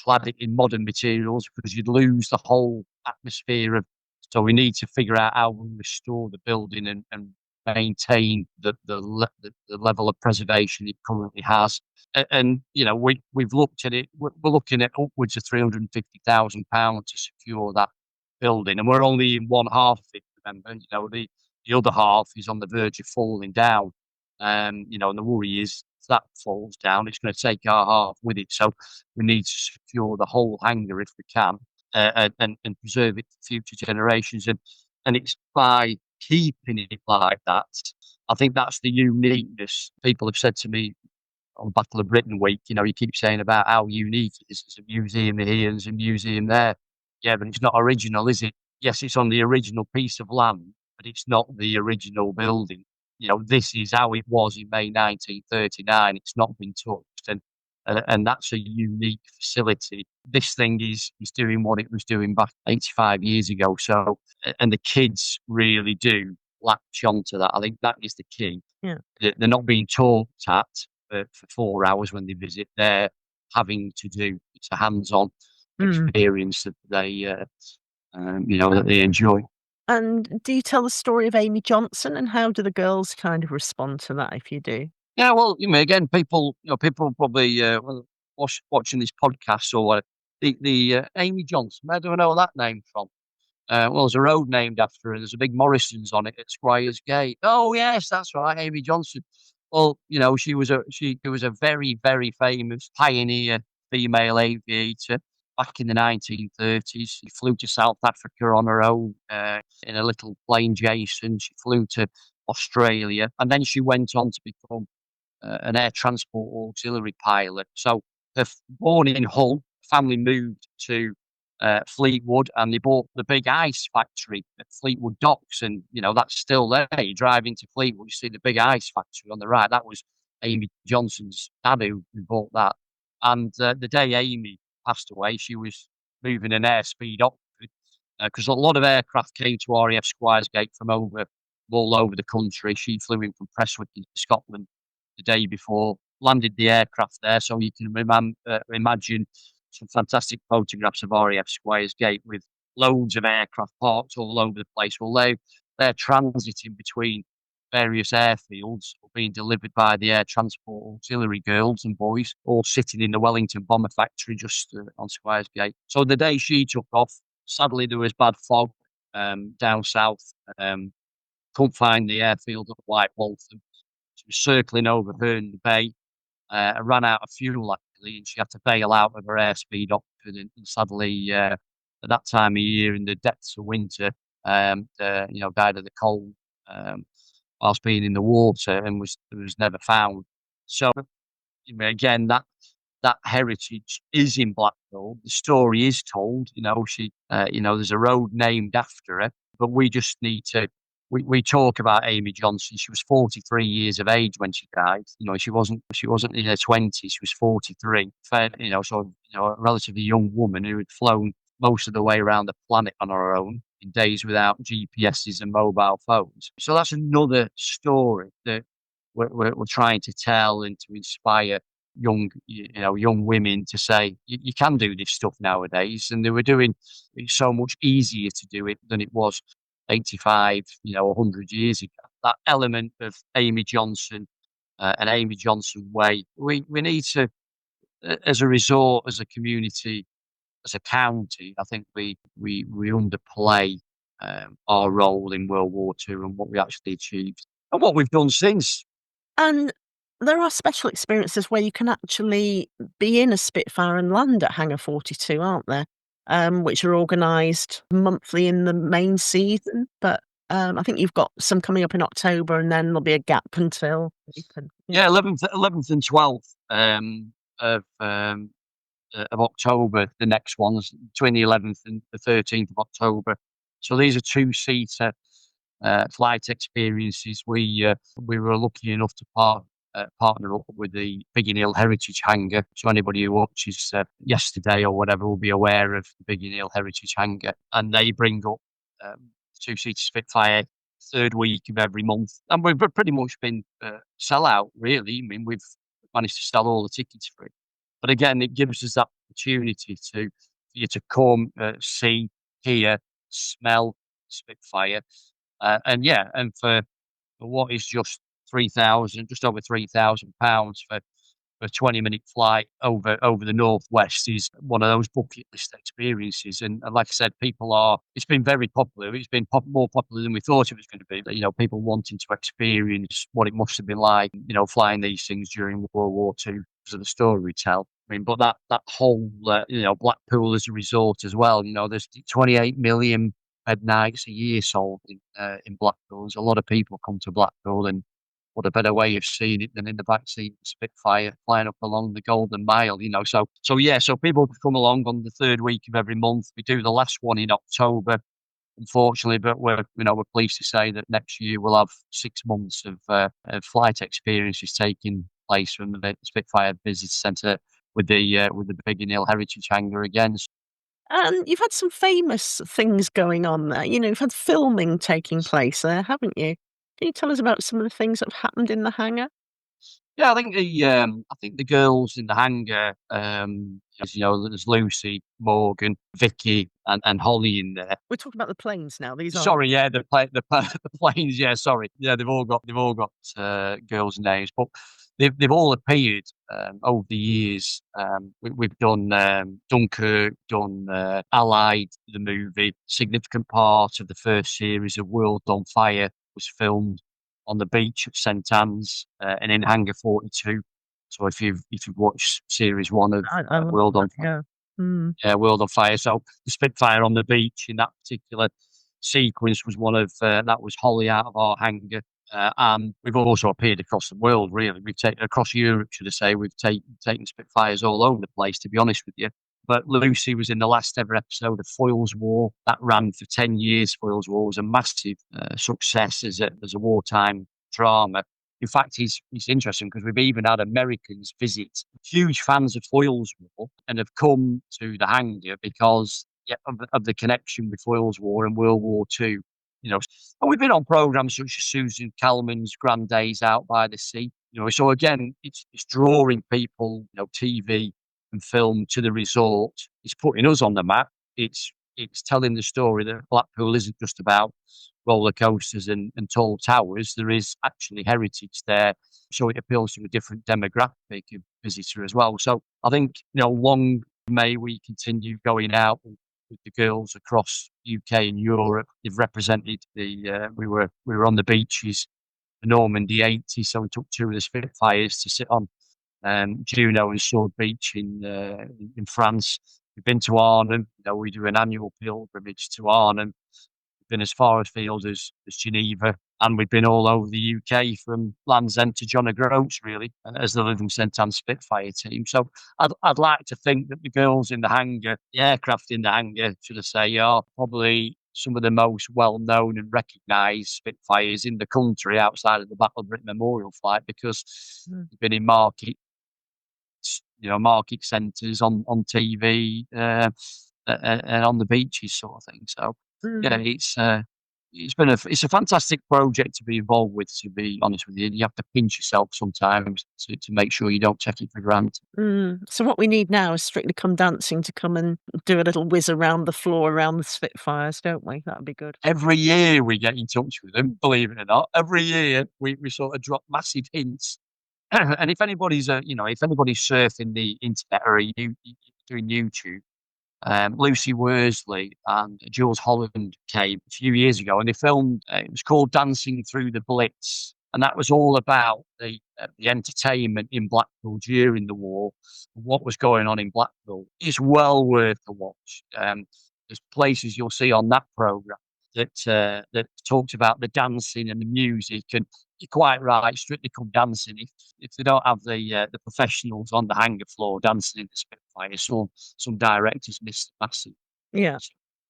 clad it in modern materials because you'd lose the whole atmosphere of. So we need to figure out how we restore the building and maintain the level of preservation it currently has. And we've looked at it. We're looking at upwards of £350,000 to secure that building, and we're only in one half of it. Remember, the other half is on the verge of falling down. And the worry is if that falls down, it's going to take our half with it. So we need to secure the whole hangar if we can, and preserve it for future generations. And it's by keeping it like that. I think that's the uniqueness. People have said to me on Battle of Britain week, you keep saying about how unique it is. There's a museum here, there's a museum there. Yeah, but it's not original, is it? Yes, it's on the original piece of land, but it's not the original building. This is how it was in May 1939. It's not been touched, and that's a unique facility. This thing is doing what it was doing back 85 years ago. So, and the kids really do latch onto that. I think that is the key. yeah. They're not being taught at for 4 hours when they visit. They're having to do. It's a hands-on Mm. experience that they enjoy. And do you tell the story of Amy Johnson, and how do the girls kind of respond to that if you do? Yeah, well, again, people probably watching this podcast or what. The Amy Johnson. Where do I know that name from? Well, there's a road named after her. There's a big Morrison's on it at Squires Gate. Oh yes, that's right, Amy Johnson. Well, she was a very, very famous pioneer female aviator back in the 1930s. She flew to South Africa on her own in a little plain Jason. She flew to Australia, and then she went on to become an air transport auxiliary pilot. So born in Hull, family moved to Fleetwood, and they bought the big ice factory at Fleetwood Docks, and that's still there. You drive into Fleetwood, you see the big ice factory on the right. That was Amy Johnson's dad who bought that. And the day Amy passed away, she was moving an airspeed Oxford because a lot of aircraft came to RAF Squiersgate from all over the country. She flew in from Prestwick in Scotland the day before, landed the aircraft there, so you can imagine some fantastic photographs of RAF Squires Gate with loads of aircraft parked all over the place. Well, they're transiting between various airfields or being delivered by the air transport auxiliary girls and boys, all sitting in the Wellington bomber factory just on Squires Gate. So the day she took off, sadly there was bad fog down south. Couldn't find the airfield at White Waltham. She was circling over Herne Bay, ran out of fuel actually, and she had to bail out of her airspeed Oxford. And sadly, at that time of year, in the depths of winter, died of the cold whilst being in the water and was never found. So, again, that heritage is in Blackpool. The story is told. There's a road named after her, but we just need to. We talk about Amy Johnson. She was 43 years of age when she died. She wasn't in her 20s. She was 43. A relatively young woman who had flown most of the way around the planet on her own in days without GPSs and mobile phones. So that's another story that we're trying to tell and to inspire young women to say you can do this stuff nowadays, and they were doing it so much easier to do it than it was 85, 100 years ago. That element of Amy Johnson and Amy Johnson way, we need to, as a resort, as a community, as a county, I think we underplay our role in World War Two and what we actually achieved and what we've done since. And there are special experiences where you can actually be in a Spitfire and land at Hangar 42, aren't there? Which are organised monthly in the main season, but, I think you've got some coming up in October, and then there'll be a gap until April. Yeah. Yeah, 11th and 12th of of October. The next ones between the 11th and the 13th of October. So these are two-seater flight experiences. We were lucky enough to partner up with the Biggin Hill Heritage Hangar. So anybody who watches yesterday or whatever will be aware of the Biggin Hill Heritage Hangar, and they bring up two-seater Spitfire third week of every month, and we've pretty much been sell out. Really, I mean, we've managed to sell all the tickets for it. But again, it gives us that opportunity for you to come, see, hear, smell Spitfire, and yeah, and for what is just 3,000, just over £3,000 for a 20-minute flight over the northwest is one of those bucket list experiences. And like I said, it's been very popular. It's been more popular than we thought it was going to be. You know, people wanting to experience what it must have been like, you know, flying these things during World War Two because of the story we tell. I mean, but that whole, you know, Blackpool as a resort as well. You know, there's 28 million bed nights a year sold in Blackpool. There's a lot of people come to Blackpool, and what a better way of seeing it than in the backseat of Spitfire flying up along the Golden Mile, you know. So yeah, so people can come along on the third week of every month. We do the last one in October, unfortunately, but we're pleased to say that next year we'll have 6 months of flight experiences taking place from the Spitfire Visitor Centre with the Biggin Hill Heritage Hangar again. And you've had some famous things going on there. You know, you've had filming taking place there, haven't you? Can you tell us about some of the things that have happened in the hangar? Yeah, I think the girls in the hangar, as you know, there's Lucy, Morgan, Vicky, and Holly in there. We're talking about the planes now. These aren't. Sorry, yeah, the planes. Yeah, sorry, yeah, they've all got girls' names, but they've all appeared over the years. We've done Dunkirk, done Allied, the movie. Significant part of the first series of World on Fire was filmed on the beach at St Anne's and in Hangar 42. So if you've watched series one of I love World that. on Yeah. Mm. World on Fire. So the Spitfire on the beach in that particular sequence was one of that was wholly out of our hangar. And we've also appeared across the world, really. We've taken across Europe, should I say. We've taken Spitfires all over the place, to be honest with you. But Lucy was in the last ever episode of Foyle's War. That ran for 10 years. Foyle's War was a massive success as a wartime drama. In fact, it's interesting because we've even had Americans visit, huge fans of Foyle's War, and have come to the hangar because of the connection with Foyle's War and World War Two. You know, and we've been on programs such as Susan Calman's Grand Days Out by the Sea. You know, so again, it's drawing people, you know, TV and film to the resort. It's putting us on the map. It's telling the story that Blackpool isn't just about roller coasters and tall towers. There is actually heritage there, so it appeals to a different demographic of visitor as well. So I think, you know, long may we continue going out with the girls across UK and Europe. They've represented we were on the beaches in Normandy 80, so we took two of the Spitfires to sit on Juno and Sword Beach in France. We've been to Arnhem. You know, we do an annual pilgrimage to Arnhem. We've been as far afield as Geneva, and we've been all over the UK from Land's End to John O'Groats, really, as the Lytham St Anne Spitfire team. So I'd like to think that the girls in the hangar, the aircraft in the hangar, should I say, are probably some of the most well-known and recognised Spitfires in the country outside of the Battle of Britain Memorial flight, because Mm. they've been in market centres on TV and on the beaches, sort of thing. So yeah, Mm. it's a fantastic project to be involved with. To be honest with you, you have to pinch yourself sometimes to make sure you don't take it for granted. Mm. So what we need now is Strictly Come Dancing to come and do a little whiz around the floor around the Spitfires, don't we? That'd be good. Every year we get in touch with them, believe it or not. Every year we sort of drop massive hints. And if anybody's surfing the internet or doing YouTube, Lucy Worsley and Jules Holland came a few years ago, and they filmed. It was called Dancing Through the Blitz, and that was all about the entertainment in Blackpool during the war, what was going on in Blackpool. It's well worth a watch. There's places you'll see on that program that talks about the dancing and the music, and you're quite right. Strictly Come Dancing. If they don't have the professionals on the hangar floor dancing in the Spitfire, some directors miss the massive Yeah,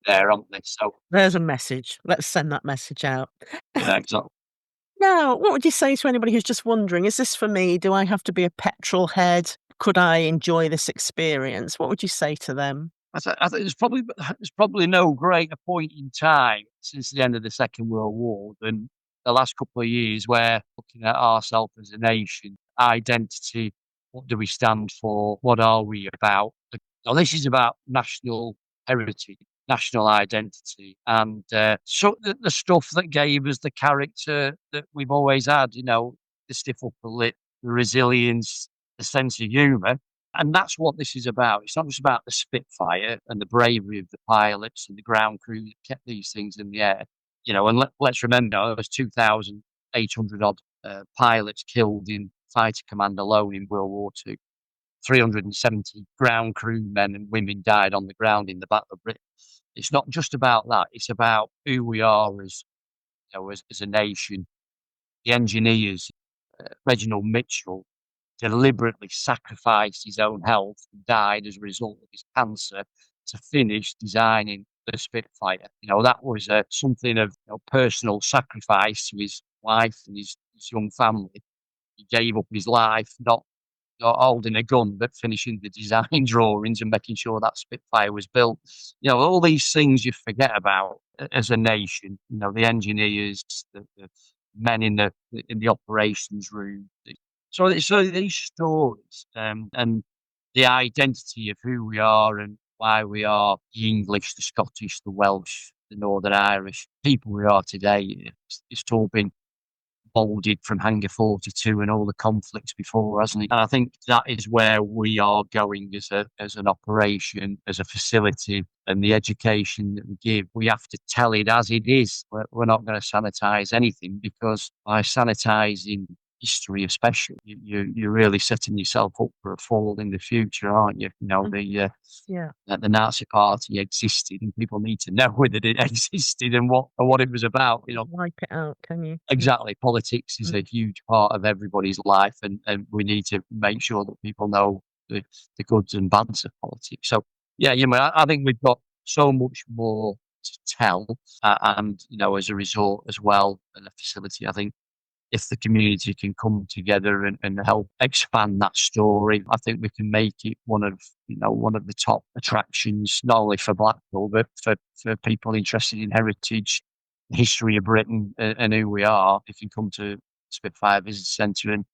there, aren't they? So there's a message. Let's send that message out. yeah, exactly. Now, what would you say to anybody who's just wondering, is this for me? Do I have to be a petrol head? Could I enjoy this experience? What would you say to them? I think there's probably no greater point in time since the end of the Second World War than the last couple of years, where looking at ourselves as a nation, identity, what do we stand for, what are we about? So this is about national heritage, national identity, and so the stuff that gave us the character that we've always had. The stiff upper lip, the resilience, the sense of humour. And that's what this is about. It's not just about the Spitfire and the bravery of the pilots and the ground crew that kept these things in the air. And let's remember, there was 2,800 odd pilots killed in fighter command alone in World War II. 370 ground crew men and women died on the ground in the Battle of Britain. It's not just about that. It's about who we are as a nation. The engineers, Reginald Mitchell, deliberately sacrificed his own health and died as a result of his cancer to finish designing the Spitfire. That was something of personal sacrifice to his wife and his young family. He gave up his life, not holding a gun, but finishing the design drawings and making sure that Spitfire was built. All these things you forget about as a nation. The engineers, the men in the operations room. So these stories, and the identity of who we are and why we are the English, the Scottish, the Welsh, the Northern Irish people we are today. It's all been molded from Hangar 42 and all the conflicts before, hasn't it? And I think that is where we are going as an operation, as a facility, and the education that we give. We have to tell it as it is. We're not going to sanitise anything, because by sanitising history, especially, you're really setting yourself up for a fall in the future, aren't you? Yeah. That the Nazi Party existed, and people need to know whether it existed and what it was about. Wipe it out, can you? Exactly. Politics is Mm. a huge part of everybody's life, and we need to make sure that people know the goods and bads of politics. So, yeah, I think we've got so much more to tell, and as a result as well, and a facility. I think if the community can come together and help expand that story, I think we can make it one of the top attractions, not only for Blackpool, but for people interested in heritage, history of Britain, and who we are. If you come to Spitfire Visitor Centre and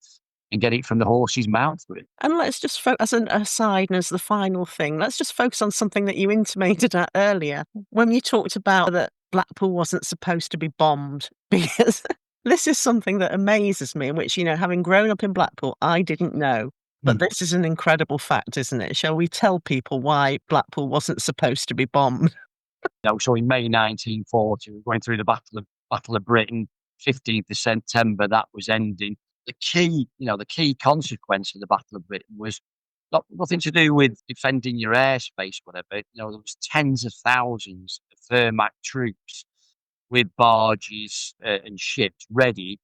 get it from the horse's mouth, really. And let's just as an aside and as the final thing, let's just focus on something that you intimated at earlier when you talked about that Blackpool wasn't supposed to be bombed, because this is something that amazes me, in which, having grown up in Blackpool, I didn't know. But this is an incredible fact, isn't it? Shall we tell people why Blackpool wasn't supposed to be bombed? So in May 1940, we were going through the Battle of Britain. 15th of September, that was ending. The key consequence of the Battle of Britain was nothing to do with defending your airspace, whatever. There was tens of thousands of Wehrmacht troops with barges and ships ready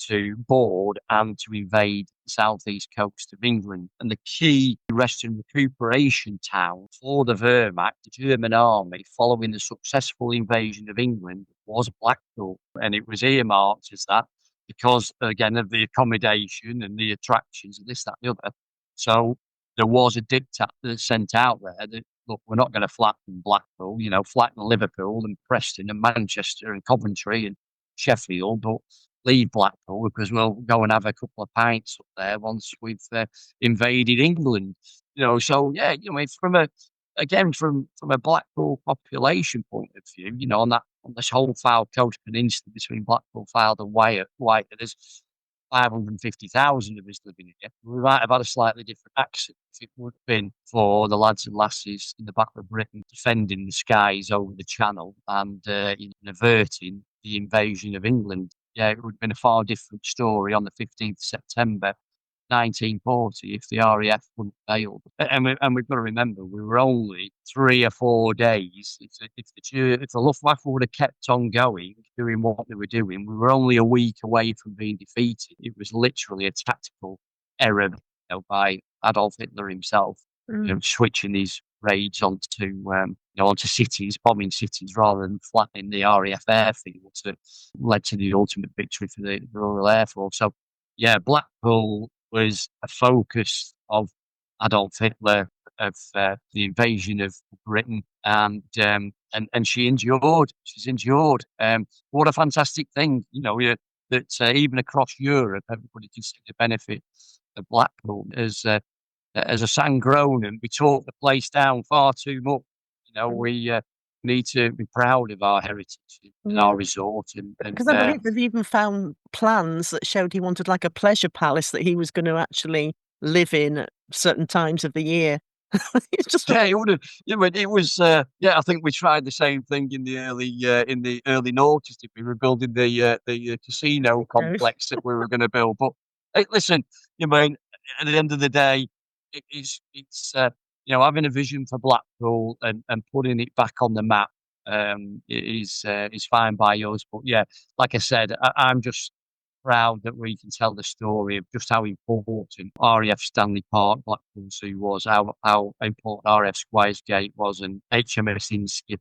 to board and to invade the southeast coast of England. And the key rest and recuperation town for the Wehrmacht, the German army, following the successful invasion of England, was Blackpool. And it was earmarked as that because, again, of the accommodation and the attractions and this, that, and the other. So there was a diktat sent out there that, look, we're not going to flatten Blackpool, flatten Liverpool and Preston and Manchester and Coventry and Sheffield, but leave Blackpool because we'll go and have a couple of pints up there once we've invaded England. So yeah, it's from a Blackpool population point of view, on this whole Fylde Coast Peninsula between Blackpool, Fylde and Wyre, there's 550,000 of us living here. We might have had a slightly different accent if it would have been for the lads and lasses in the Battle of Britain defending the skies over the Channel and averting the invasion of England. Yeah, it would have been a far different story on the 15th September 1940 if the RAF wouldn't failed. And we've got to remember, we were only 3 or 4 days. If the Luftwaffe would have kept on going, doing what they were doing, we were only a week away from being defeated. It was literally a tactical error, by Adolf Hitler himself, switching these raids onto cities, bombing cities rather than flattening the RAF airfields that led to the ultimate victory for the Royal Air Force. So, yeah, Blackpool was a focus of Adolf Hitler, of the invasion of Britain, and she endured. She's endured. What a fantastic thing, that even across Europe, everybody can see the benefit of Blackpool as a Sangronan. We talk the place down far too much. We need to be proud of our heritage and our resort. Because I believe they've even found plans that showed he wanted like a pleasure palace that he was going to actually live in at certain times of the year. It's just yeah, it would have. It was. I think we tried the same thing in the early noughties. We were building the casino complex that we were going to build. But hey, listen, at the end of the day, it's having a vision for Blackpool and putting it back on the map is fine by us. But yeah, like I said, I'm just proud that we can tell the story of just how important RAF Stanley Park, Blackpool Zoo was, how important RAF Squires Gate was, and HMS Inskip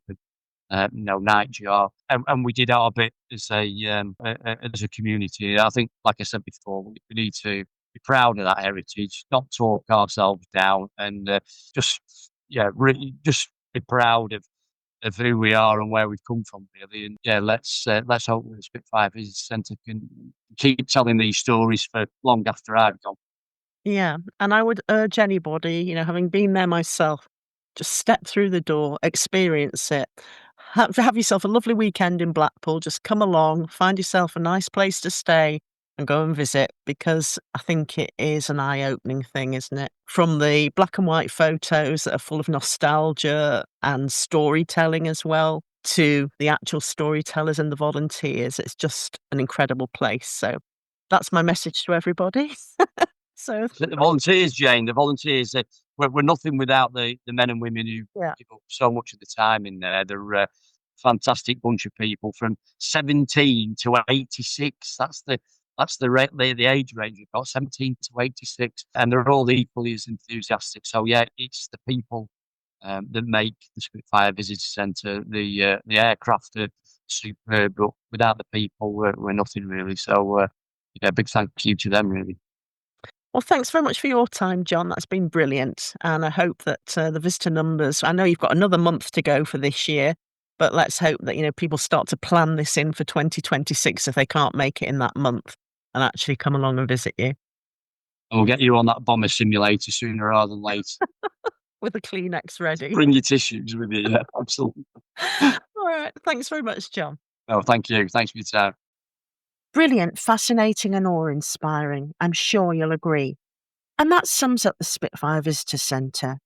and Nightjar, and we did our bit as a community. I think, like I said before, we need to be proud of that heritage, not talk ourselves down, and really just be proud of who we are and where we've come from, really. And yeah, let's hope the Spitfire Visitor Centre can keep telling these stories for long after I've gone. Yeah, and I would urge anybody, having been there myself, just step through the door, experience it. Have yourself a lovely weekend in Blackpool. Just come along, find yourself a nice place to stay and go and visit, because I think it is an eye-opening thing, isn't it? From the black and white photos that are full of nostalgia and storytelling as well, to the actual storytellers and the volunteers. It's just an incredible place. So that's my message to everybody. So The volunteers, Jane, we're nothing without the men and women who yeah. give up so much of the time in there. They're a fantastic bunch of people from 17 to 86. That's the age range we've got, 17 to 86, and they're all equally as enthusiastic. So yeah, it's the people that make the Spitfire Visitor Centre. The aircraft are superb, but without the people, we're nothing really. So big thank you to them, really. Well, thanks very much for your time, John. That's been brilliant. And I hope that the visitor numbers, I know you've got another month to go for this year, but let's hope that, people start to plan this in for 2026 if they can't make it in that month and actually come along and visit you. And we'll get you on that bomber simulator sooner rather than later. With a Kleenex ready. Bring your tissues with you. Yeah, absolutely. All right. Thanks very much, John. Oh, thank you. Thanks for your time. Brilliant, fascinating and awe-inspiring. I'm sure you'll agree. And that sums up the Spitfire Visitor Centre.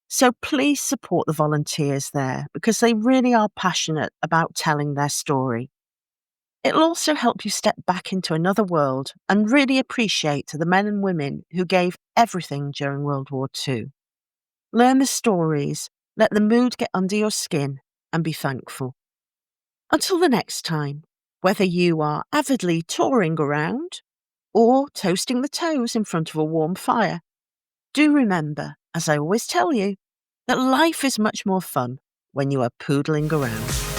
So please support the volunteers there, because they really are passionate about telling their story. It'll also help you step back into another world and really appreciate the men and women who gave everything during World War II. Learn the stories, let the mood get under your skin, and be thankful. Until the next time, whether you are avidly touring around or toasting the toes in front of a warm fire, do remember, as I always tell you, that life is much more fun when you are poodling around.